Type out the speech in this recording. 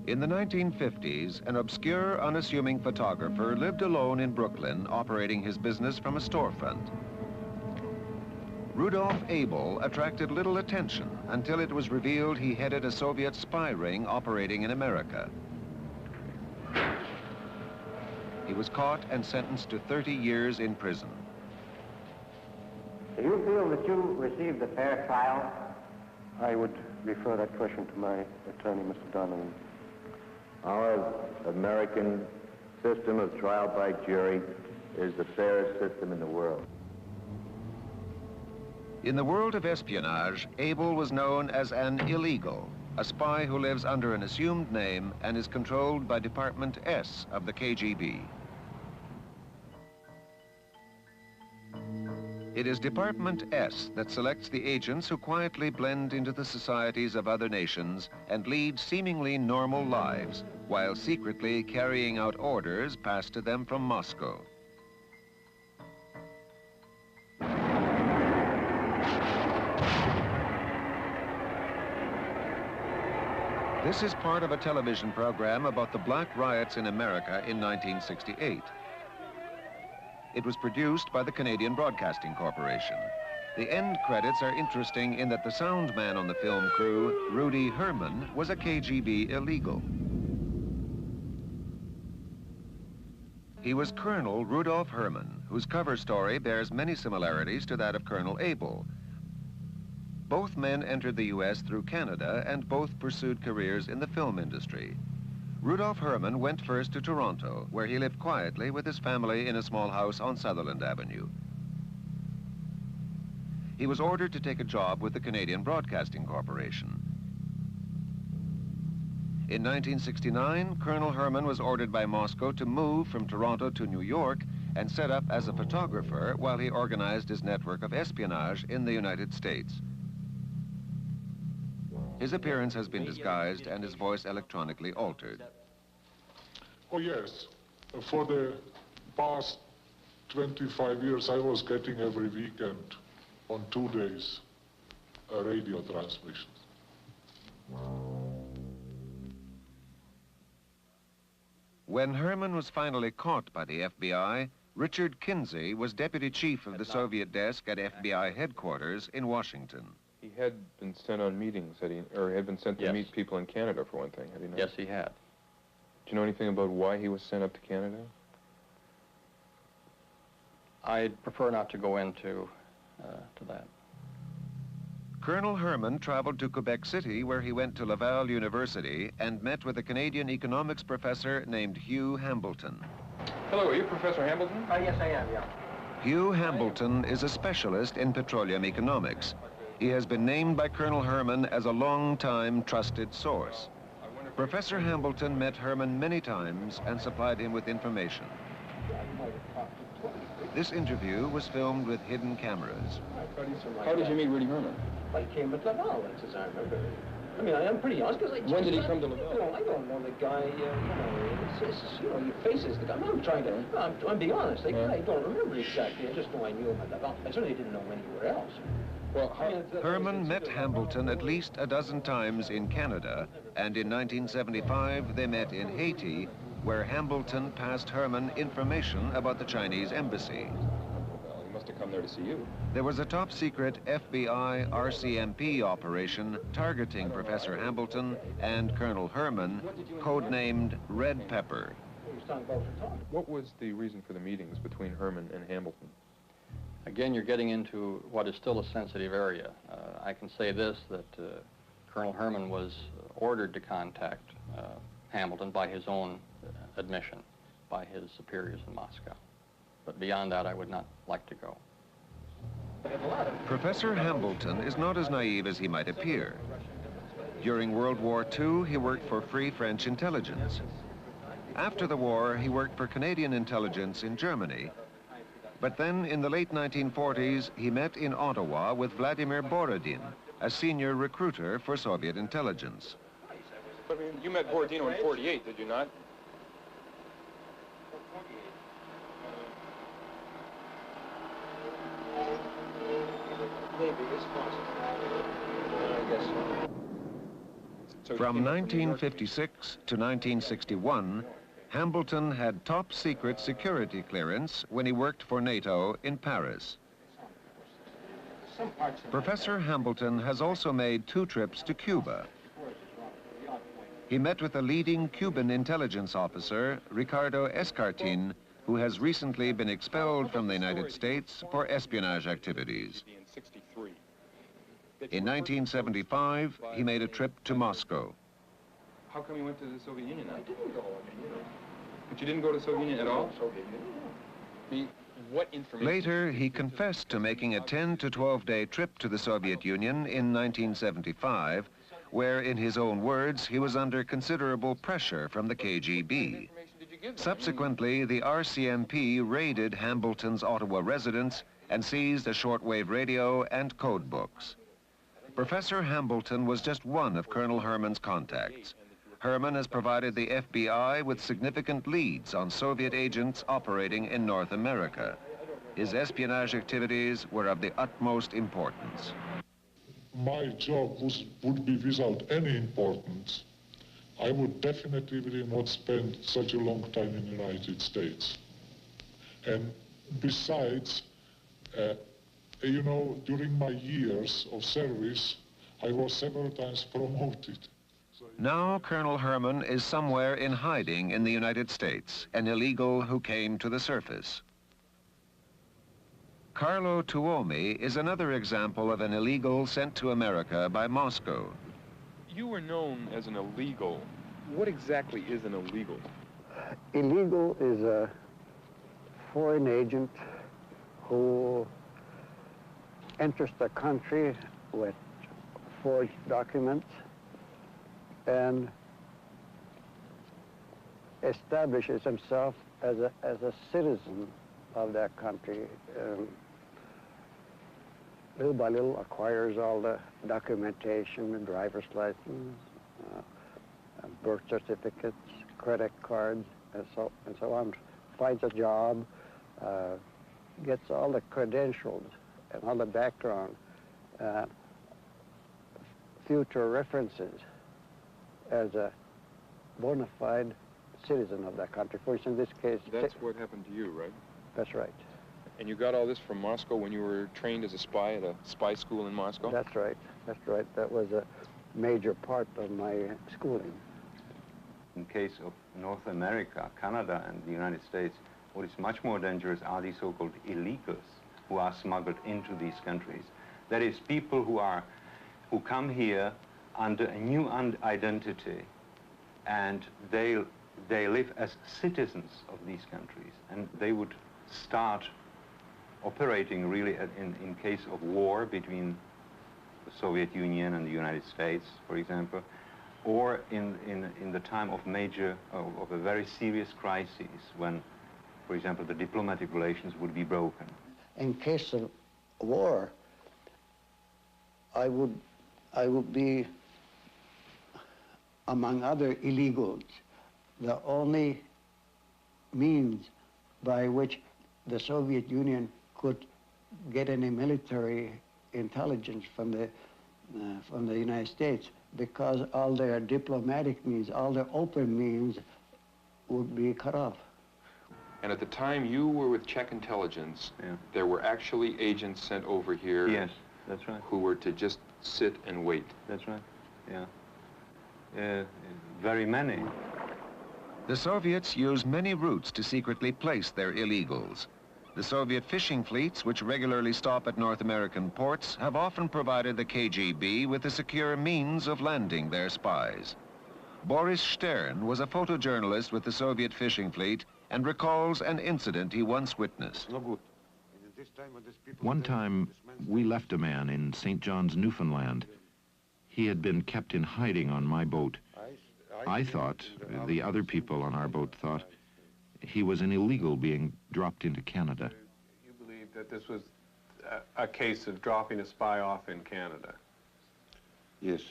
In the 1950s, an obscure, unassuming photographer lived alone in Brooklyn, operating his business from a storefront. Rudolf Abel attracted little attention until it was revealed he headed a Soviet spy ring operating in America. He was caught and sentenced to 30 years in prison. Do you feel that you received a fair trial? I would refer that question to my attorney, Mr. Donovan. Our American system of trial by jury is the fairest system in the world. In the world of espionage, Abel was known as an illegal, a spy who lives under an assumed name and is controlled by Department S of the KGB. It is Department S that selects the agents who quietly blend into the societies of other nations and lead seemingly normal lives, while secretly carrying out orders passed to them from Moscow. This is part of a television program about the black riots in America in 1968. It was produced by the Canadian Broadcasting Corporation. The end credits are interesting in that the sound man on the film crew, Rudy Herman, was a KGB illegal. He was Colonel Rudolf Herman, whose cover story bears many similarities to that of Colonel Abel. Both men entered the U.S. through Canada and both pursued careers in the film industry. Rudolf Herman went first to Toronto, where he lived quietly with his family in a small house on Sutherland Avenue. He was ordered to take a job with the Canadian Broadcasting Corporation. In 1969, Colonel Herman was ordered by Moscow to move from Toronto to New York and set up as a photographer while he organized his network of espionage in the United States. His appearance has been disguised and his voice electronically altered. Oh, yes. For the past 25 years, I was getting every weekend, on 2 days, a radio transmission. When Herman was finally caught by the FBI, Richard Kinsey was deputy chief of the Soviet desk at FBI headquarters in Washington. He had been sent on meetings, or had been sent to meet people in Canada, for one thing, had he not? Yes, he had. Do you know anything about why he was sent up to Canada? I'd prefer not to go into to that. Colonel Herman traveled to Quebec City, where he went to Laval University and met with a Canadian economics professor named Hugh Hambleton. Hello, are you Professor Hambleton? Yes, I am, yeah. Hugh Hambleton is a specialist in petroleum economics. He has been named by Colonel Herman as a long-time trusted source. Professor Hambleton met Herman many times and supplied him with information. This interview was filmed with hidden cameras. How did you meet Rudy Herman? I came at Laval, as I remember. I mean, I'm pretty honest, because When did he come to Laval? I don't know the guy, your face is the guy. I'm being honest. I don't remember exactly. I just know I knew him at Laval. I certainly didn't know him anywhere else. Well, Herman met Hambleton at least a dozen times in Canada, and in 1975 they met in Haiti, where Hambleton passed Herman information about the Chinese embassy. He must have come there to see you. There was a top-secret FBI RCMP operation targeting Professor Hambleton and Colonel Herman, codenamed Red Pepper. What was the reason for the meetings between Herman and Hambleton? Again, you're getting into what is still a sensitive area. I can say this, that Colonel Herman was ordered to contact Hambleton by his own admission, by his superiors in Moscow. But beyond that, I would not like to go. Professor Hambleton is not as naive as he might appear. During World War II, he worked for Free French Intelligence. After the war, he worked for Canadian intelligence in Germany. But then, in the late 1940s, he met in Ottawa with Vladimir Borodin, a senior recruiter for Soviet intelligence. But you met Borodino in '48, did you not? Maybe it's possible. I guess so. From 1956 to 1961, Hambleton had top secret security clearance when he worked for NATO in Paris. Professor Hambleton has also made 2 trips to Cuba. He met with a leading Cuban intelligence officer, Ricardo Escartin, who has recently been expelled from the United States for espionage activities. In 1975, he made a trip to Moscow. How come you went to the Soviet Union? I didn't go. But you didn't go to the Soviet Union at all? Soviet Union. What information? Later, he confessed to making a 10 to 12-day trip to the Soviet Union in 1975, where, in his own words, he was under considerable pressure from the KGB. Subsequently, the RCMP raided Hambleton's Ottawa residence and seized a shortwave radio and code books. Professor Hambleton was just one of Colonel Herman's contacts. Herman has provided the FBI with significant leads on Soviet agents operating in North America. His espionage activities were of the utmost importance. My job would be without any importance. I would definitely not spend such a long time in the United States. And besides, you know, during my years of service, I was several times promoted. Now Colonel Herman is somewhere in hiding in the United States, an illegal who came to the surface. Carlo Tuomi is another example of an illegal sent to America by Moscow. You were known as an illegal. What exactly is an illegal? Illegal is a foreign agent who enters the country with forged documents and establishes himself as a citizen of that country. Little by little acquires all the documentation, the driver's license, birth certificates, credit cards, and so on. Finds a job, gets all the credentials and all the background, future references as a bona fide citizen of that country. For instance, in this case... That's what happened to you, right? That's right. And you got all this from Moscow when you were trained as a spy at a spy school in Moscow? That's right. That's right. That was a major part of my schooling. In case of North America, Canada, and the United States, what is much more dangerous are these so-called illegals who are smuggled into these countries. That is, people who come here under a new identity, and they live as citizens of these countries, and they would start operating really in case of war between the Soviet Union and the United States, for example, or in the time of a very serious crisis when, for example, the diplomatic relations would be broken. In case of war, I would be, among other illegals, the only means by which the Soviet Union could get any military intelligence from the United States, because all their diplomatic means, all their open means would be cut off. And at the time you were with Czech intelligence, there were actually agents sent over here. Yes, that's right. Who were to just sit and wait. That's right, yeah. Very many. The Soviets use many routes to secretly place their illegals. The Soviet fishing fleets, which regularly stop at North American ports, have often provided the KGB with a secure means of landing their spies. Boris Stern was a photojournalist with the Soviet fishing fleet and recalls an incident he once witnessed. One time, we left a man in St. John's, Newfoundland. He had been kept in hiding on my boat. I thought, the other people on our boat thought, he was an illegal being dropped into Canada. You believe that this was a case of dropping a spy off in Canada? Yes.